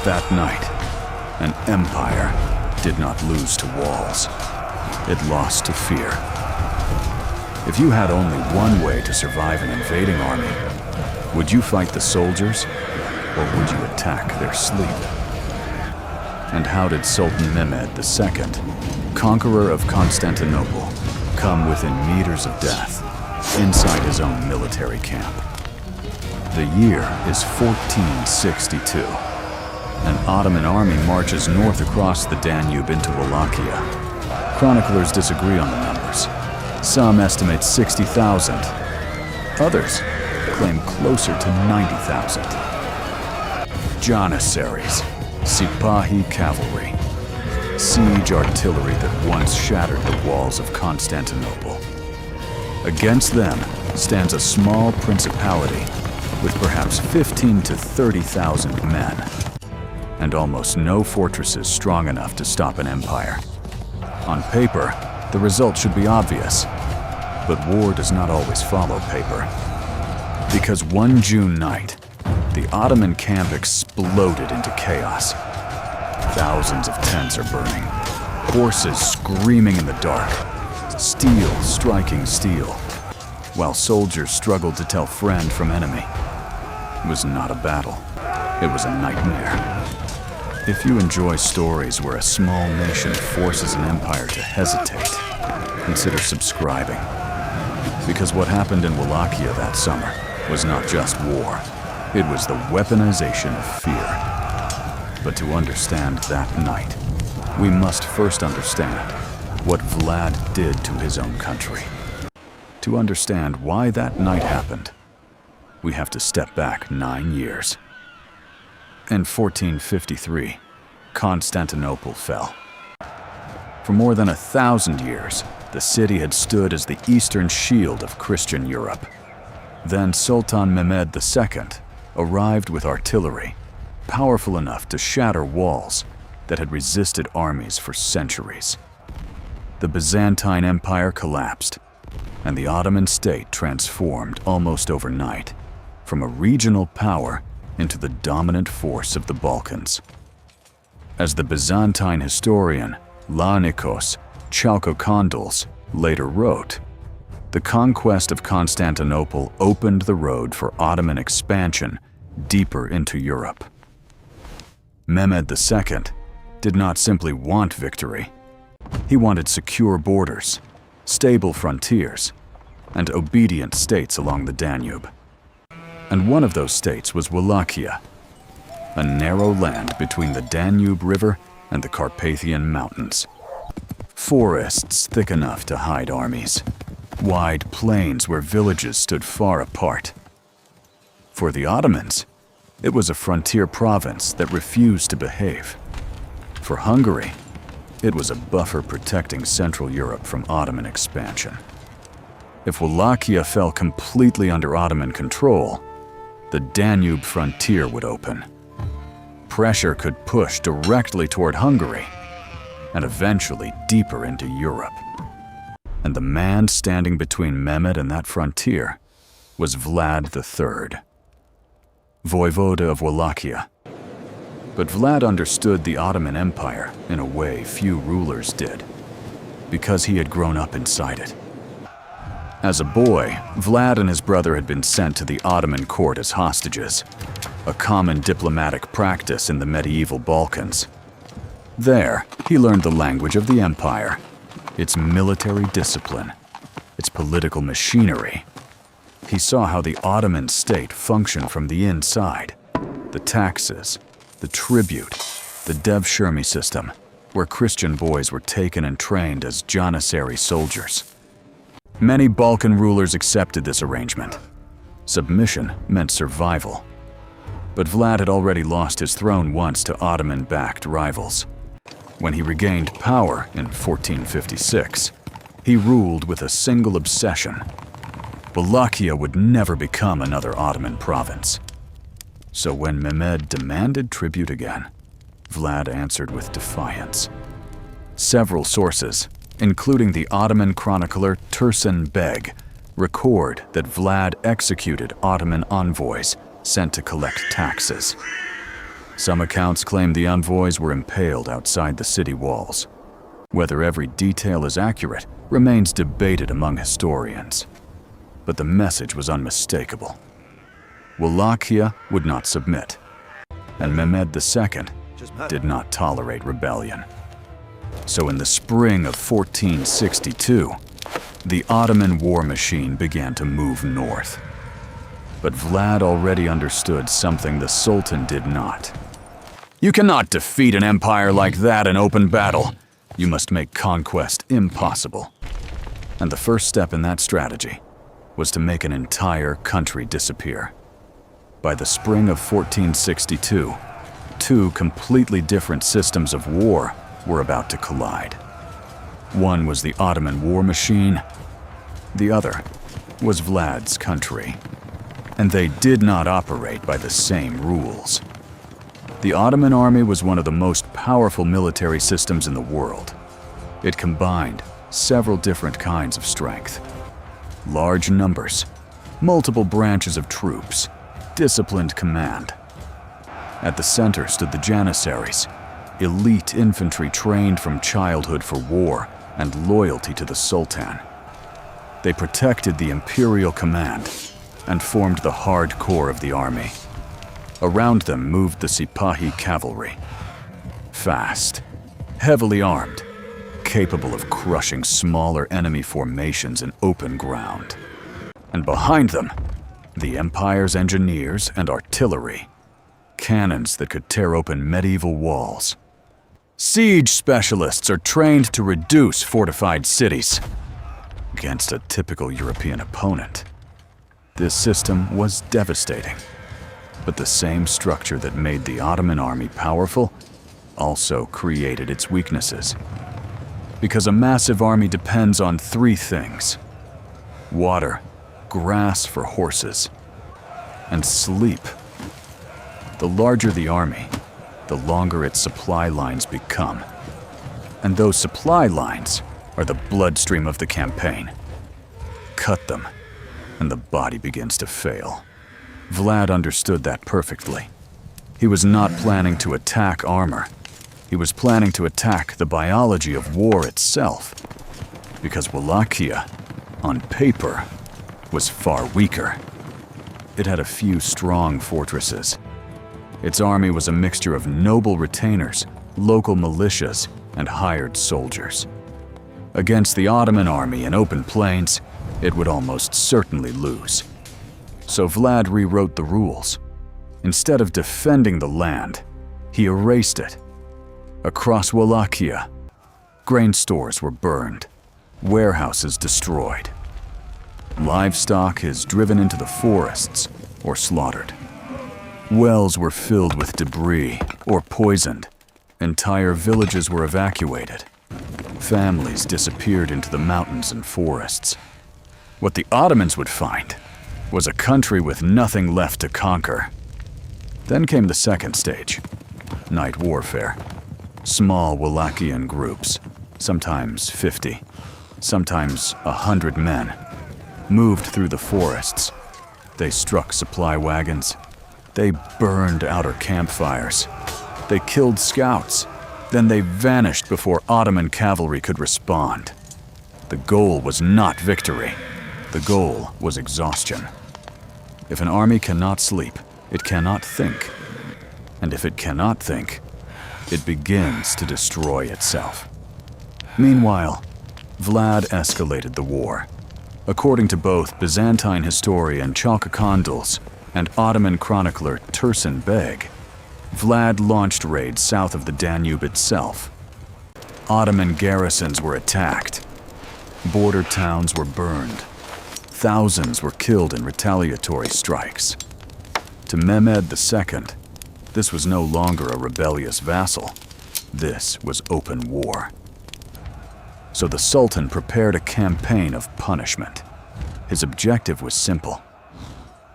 That night, an empire did not lose to walls. It lost to fear. If you had only one way to survive an invading army, would you fight the soldiers, or would you attack their sleep? And how did Sultan Mehmed II, conqueror of Constantinople, come within meters of death inside his own military camp? The year is 1462. An Ottoman army marches north across the Danube into Wallachia. Chroniclers disagree on the numbers. Some estimate 60,000. Others claim closer to 90,000. Janissaries, Sipahi cavalry, siege artillery that once shattered the walls of Constantinople. Against them stands a small principality with perhaps 15 to 30,000 men, and almost no fortresses strong enough to stop an empire. On paper, the result should be obvious, but war does not always follow paper. Because one June night, the Ottoman camp exploded into chaos. Thousands of tents are burning, horses screaming in the dark, steel striking steel, while soldiers struggled to tell friend from enemy. It was not a battle, it was a nightmare. If you enjoy stories where a small nation forces an empire to hesitate, consider subscribing. Because what happened in Wallachia that summer was not just war, it was the weaponization of fear. But to understand that night, we must first understand what Vlad did to his own country. To understand why that night happened, we have to step back 9 years. In 1453, Constantinople fell. For more than 1,000 years, the city had stood as the eastern shield of Christian Europe. Then Sultan Mehmed II arrived with artillery, powerful enough to shatter walls that had resisted armies for centuries. The Byzantine Empire collapsed, and the Ottoman state transformed almost overnight from a regional power into the dominant force of the Balkans. As the Byzantine historian Laonikos Chalkokondyles later wrote, the conquest of Constantinople opened the road for Ottoman expansion deeper into Europe. Mehmed II did not simply want victory. He wanted secure borders, stable frontiers, and obedient states along the Danube. And one of those states was Wallachia, a narrow land between the Danube River and the Carpathian Mountains. Forests thick enough to hide armies, wide plains where villages stood far apart. For the Ottomans, it was a frontier province that refused to behave. For Hungary, it was a buffer protecting Central Europe from Ottoman expansion. If Wallachia fell completely under Ottoman control, the Danube frontier would open. Pressure could push directly toward Hungary and eventually deeper into Europe. And the man standing between Mehmed and that frontier was Vlad III, voivoda of Wallachia. But Vlad understood the Ottoman Empire in a way few rulers did, because he had grown up inside it. As a boy, Vlad and his brother had been sent to the Ottoman court as hostages, a common diplomatic practice in the medieval Balkans. There, he learned the language of the empire, its military discipline, its political machinery. He saw how the Ottoman state functioned from the inside, the taxes, the tribute, the devshirme system, where Christian boys were taken and trained as Janissary soldiers. Many Balkan rulers accepted this arrangement. Submission meant survival. But Vlad had already lost his throne once to Ottoman-backed rivals. When he regained power in 1456, he ruled with a single obsession. Wallachia would never become another Ottoman province. So when Mehmed demanded tribute again, Vlad answered with defiance. Several sources, including the Ottoman chronicler Tursun Beg, record that Vlad executed Ottoman envoys sent to collect taxes. Some accounts claim the envoys were impaled outside the city walls. Whether every detail is accurate remains debated among historians. But the message was unmistakable. Wallachia would not submit, and Mehmed II did not tolerate rebellion. So in the spring of 1462, the Ottoman war machine began to move north. But Vlad already understood something the Sultan did not. You cannot defeat an empire like that in open battle. You must make conquest impossible. And the first step in that strategy was to make an entire country disappear. By the spring of 1462, two completely different systems of war were about to collide. One was the Ottoman war machine, the other was Vlad's country. And they did not operate by the same rules. The Ottoman army was one of the most powerful military systems in the world. It combined several different kinds of strength. Large numbers, multiple branches of troops, disciplined command. At the center stood the Janissaries, elite infantry trained from childhood for war and loyalty to the Sultan. They protected the imperial command and formed the hard core of the army. Around them moved the Sipahi cavalry. Fast, heavily armed, capable of crushing smaller enemy formations in open ground. And behind them, the Empire's engineers and artillery, cannons that could tear open medieval walls. Siege specialists are trained to reduce fortified cities. Against a typical European opponent, this system was devastating. But the same structure that made the Ottoman army powerful also created its weaknesses. Because a massive army depends on three things: water, grass for horses, and sleep. The larger the army, the longer its supply lines become. And those supply lines are the bloodstream of the campaign. Cut them, and the body begins to fail. Vlad understood that perfectly. He was not planning to attack armor. He was planning to attack the biology of war itself. Because Wallachia, on paper, was far weaker. It had a few strong fortresses. Its army was a mixture of noble retainers, local militias, and hired soldiers. Against the Ottoman army in open plains, it would almost certainly lose. So Vlad rewrote the rules. Instead of defending the land, he erased it. Across Wallachia, grain stores were burned, warehouses destroyed. Livestock is driven into the forests or slaughtered. Wells were filled with debris or poisoned. Entire villages were evacuated. Families disappeared into the mountains and forests. What the Ottomans would find was a country with nothing left to conquer. Then came the second stage, night warfare. Small Wallachian groups, sometimes 50, sometimes 100 men, moved through the forests. They struck supply wagons. They burned outer campfires. They killed scouts. Then they vanished before Ottoman cavalry could respond. The goal was not victory. The goal was exhaustion. If an army cannot sleep, it cannot think. And if it cannot think, it begins to destroy itself. Meanwhile, Vlad escalated the war. According to both Byzantine historian Chalkakandils and Ottoman chronicler Tursun Beg, Vlad launched raids south of the Danube itself. Ottoman garrisons were attacked. Border towns were burned. Thousands were killed in retaliatory strikes. To Mehmed II, this was no longer a rebellious vassal. This was open war. So the Sultan prepared a campaign of punishment. His objective was simple: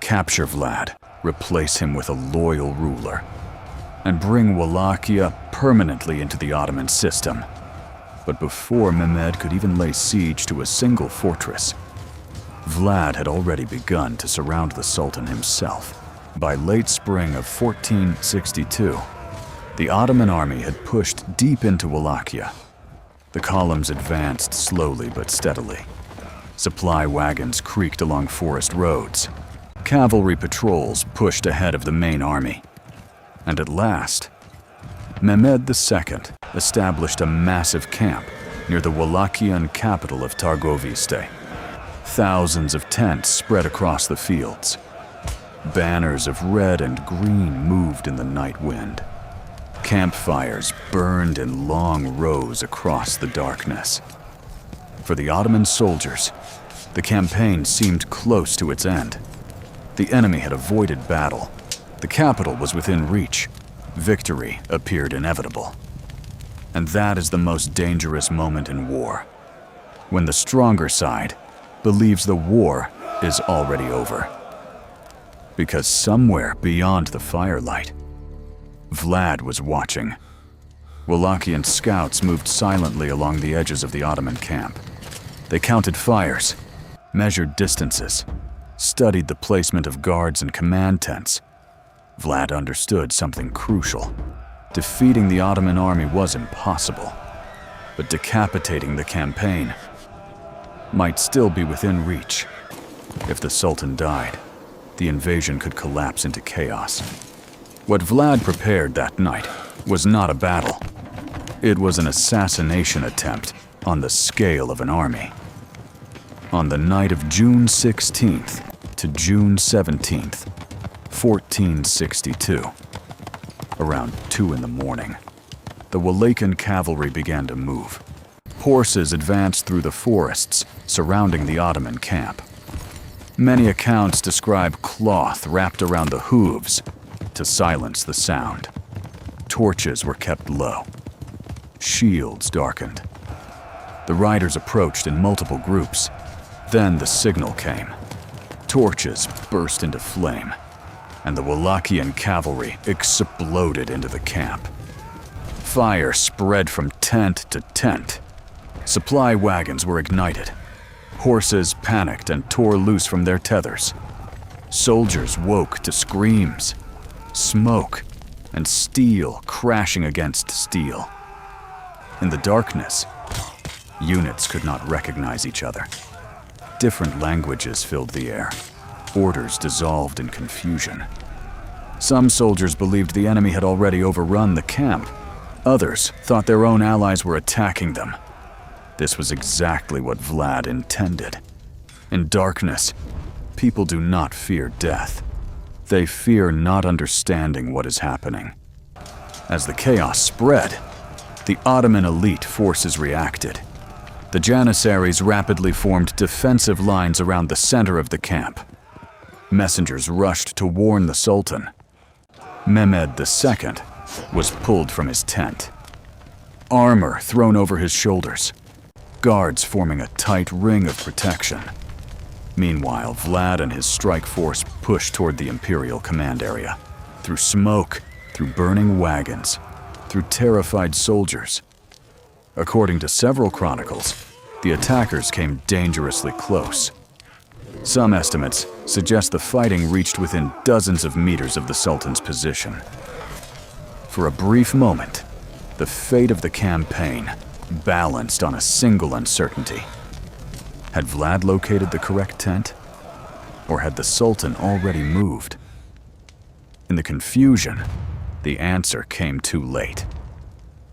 capture Vlad, replace him with a loyal ruler, and bring Wallachia permanently into the Ottoman system. But before Mehmed could even lay siege to a single fortress, Vlad had already begun to surround the Sultan himself. By late spring of 1462, the Ottoman army had pushed deep into Wallachia. The columns advanced slowly but steadily. Supply wagons creaked along forest roads. Cavalry patrols pushed ahead of the main army. And at last, Mehmed II established a massive camp near the Wallachian capital of Târgoviște. Thousands of tents spread across the fields. Banners of red and green moved in the night wind. Campfires burned in long rows across the darkness. For the Ottoman soldiers, the campaign seemed close to its end. The enemy had avoided battle. The capital was within reach. Victory appeared inevitable. And that is the most dangerous moment in war, when the stronger side believes the war is already over. Because somewhere beyond the firelight, Vlad was watching. Wallachian scouts moved silently along the edges of the Ottoman camp. They counted fires, measured distances, studied the placement of guards and command tents. Vlad understood something crucial. Defeating the Ottoman army was impossible, but decapitating the campaign might still be within reach. If the Sultan died, the invasion could collapse into chaos. What Vlad prepared that night was not a battle. It was an assassination attempt on the scale of an army. On the night of June 16th to June 17th, 1462, around 2 in the morning, the Wallachian cavalry began to move. Horses advanced through the forests surrounding the Ottoman camp. Many accounts describe cloth wrapped around the hooves to silence the sound. Torches were kept low. Shields darkened. The riders approached in multiple groups. Then the signal came. Torches burst into flame, and the Wallachian cavalry exploded into the camp. Fire spread from tent to tent. Supply wagons were ignited. Horses panicked and tore loose from their tethers. Soldiers woke to screams, smoke, and steel crashing against steel. In the darkness, units could not recognize each other. Different languages filled the air. Orders dissolved in confusion. Some soldiers believed the enemy had already overrun the camp. Others thought their own allies were attacking them. This was exactly what Vlad intended. In darkness, people do not fear death. They fear not understanding what is happening. As the chaos spread, the Ottoman elite forces reacted. The Janissaries rapidly formed defensive lines around the center of the camp. Messengers rushed to warn the Sultan. Mehmed II was pulled from his tent. Armor thrown over his shoulders. Guards forming a tight ring of protection. Meanwhile, Vlad and his strike force pushed toward the Imperial command area. Through smoke, through burning wagons, through terrified soldiers. According to several chronicles, the attackers came dangerously close. Some estimates suggest the fighting reached within dozens of meters of the Sultan's position. For a brief moment, the fate of the campaign balanced on a single uncertainty. Had Vlad located the correct tent? Or had the Sultan already moved? In the confusion, the answer came too late.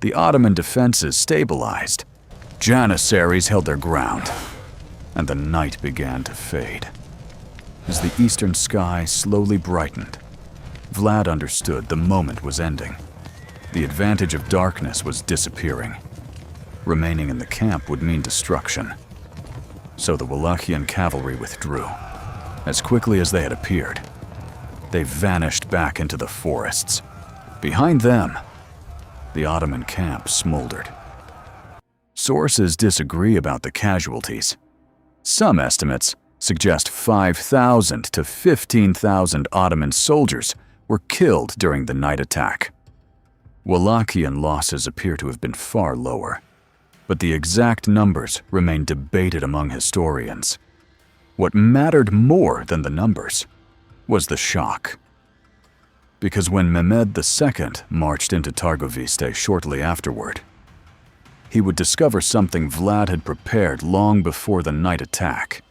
The Ottoman defenses stabilized. Janissaries held their ground, and the night began to fade. As the eastern sky slowly brightened, Vlad understood the moment was ending. The advantage of darkness was disappearing. Remaining in the camp would mean destruction. So the Wallachian cavalry withdrew. As quickly as they had appeared, they vanished back into the forests. Behind them, the Ottoman camp smoldered. Sources disagree about the casualties. Some estimates suggest 5,000 to 15,000 Ottoman soldiers were killed during the night attack. Wallachian losses appear to have been far lower, but the exact numbers remain debated among historians. What mattered more than the numbers was the shock. Because when Mehmed II marched into Târgoviște shortly afterward, he would discover something Vlad had prepared long before the night attack.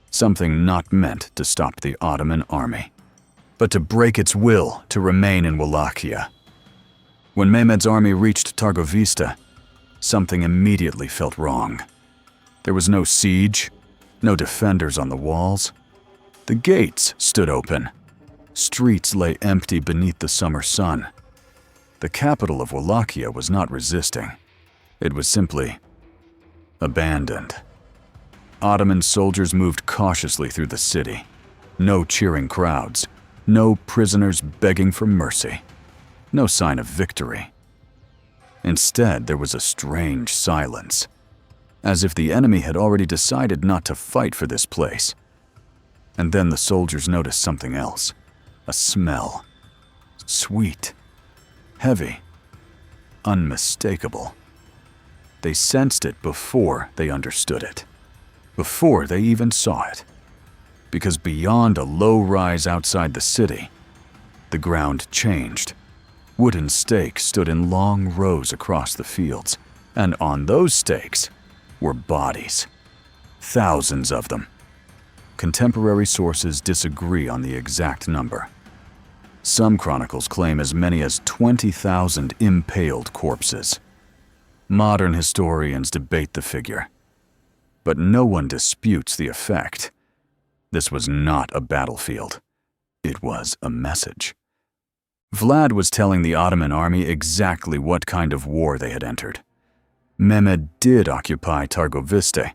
Something not meant to stop the Ottoman army, but to break its will to remain in Wallachia. When Mehmed's army reached Târgoviște, something immediately felt wrong. There was no siege, no defenders on the walls. The gates stood open. Streets lay empty beneath the summer sun. The capital of Wallachia was not resisting. It was simply abandoned. Ottoman soldiers moved cautiously through the city. No cheering crowds, no prisoners begging for mercy, no sign of victory. Instead, there was a strange silence, as if the enemy had already decided not to fight for this place. And then the soldiers noticed something else. A smell. Sweet. Heavy. Unmistakable. They sensed it before they understood it. Before they even saw it. Because beyond a low rise outside the city, the ground changed. Wooden stakes stood in long rows across the fields, and on those stakes were bodies. Thousands of them. Contemporary sources disagree on the exact number. Some chronicles claim as many as 20,000 impaled corpses. Modern historians debate the figure, but no one disputes the effect. This was not a battlefield. It was a message. Vlad was telling the Ottoman army exactly what kind of war they had entered. Mehmed did occupy Târgoviște,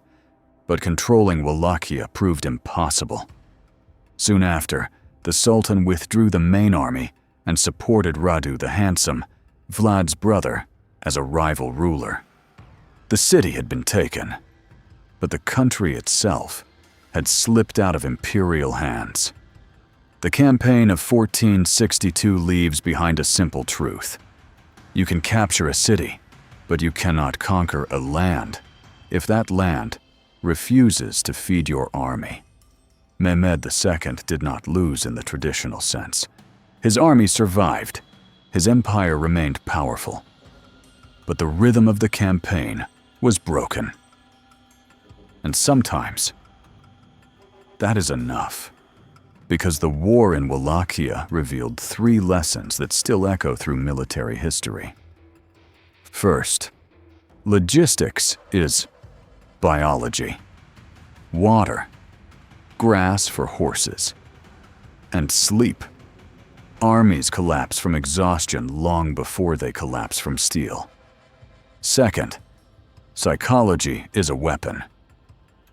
but controlling Wallachia proved impossible. Soon after, the Sultan withdrew the main army and supported Radu the Handsome, Vlad's brother, as a rival ruler. The city had been taken, but the country itself had slipped out of imperial hands. The campaign of 1462 leaves behind a simple truth. You can capture a city, but you cannot conquer a land if that land refuses to feed your army. Mehmed II did not lose in the traditional sense. His army survived. His empire remained powerful. But the rhythm of the campaign was broken. And sometimes, that is enough. Because the war in Wallachia revealed 3 lessons that still echo through military history. First, logistics is biology. Water, grass for horses, and sleep. Armies collapse from exhaustion long before they collapse from steel. Second, psychology is a weapon.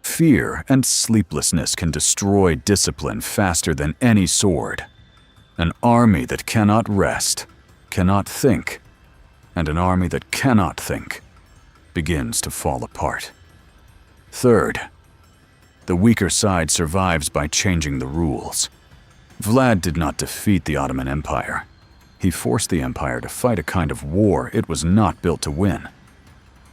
Fear and sleeplessness can destroy discipline faster than any sword. An army that cannot rest, cannot think, and an army that cannot think begins to fall apart. Third, the weaker side survives by changing the rules. Vlad did not defeat the Ottoman Empire. He forced the empire to fight a kind of war it was not built to win.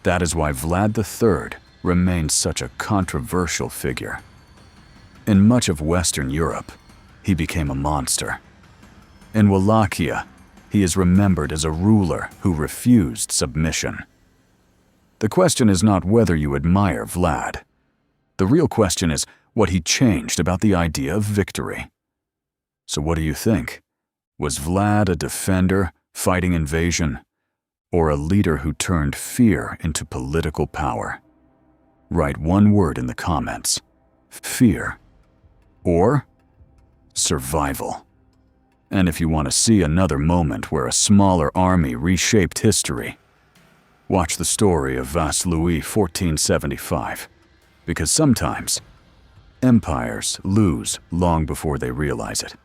That is why Vlad III remains such a controversial figure. In much of Western Europe, he became a monster. In Wallachia, he is remembered as a ruler who refused submission. The question is not whether you admire Vlad. The real question is what he changed about the idea of victory. So what do you think? Was Vlad a defender fighting invasion, or a leader who turned fear into political power? Write one word in the comments: fear or survival. And if you want to see another moment where a smaller army reshaped history, watch the story of Vaslui 1475, because sometimes empires lose long before they realize it.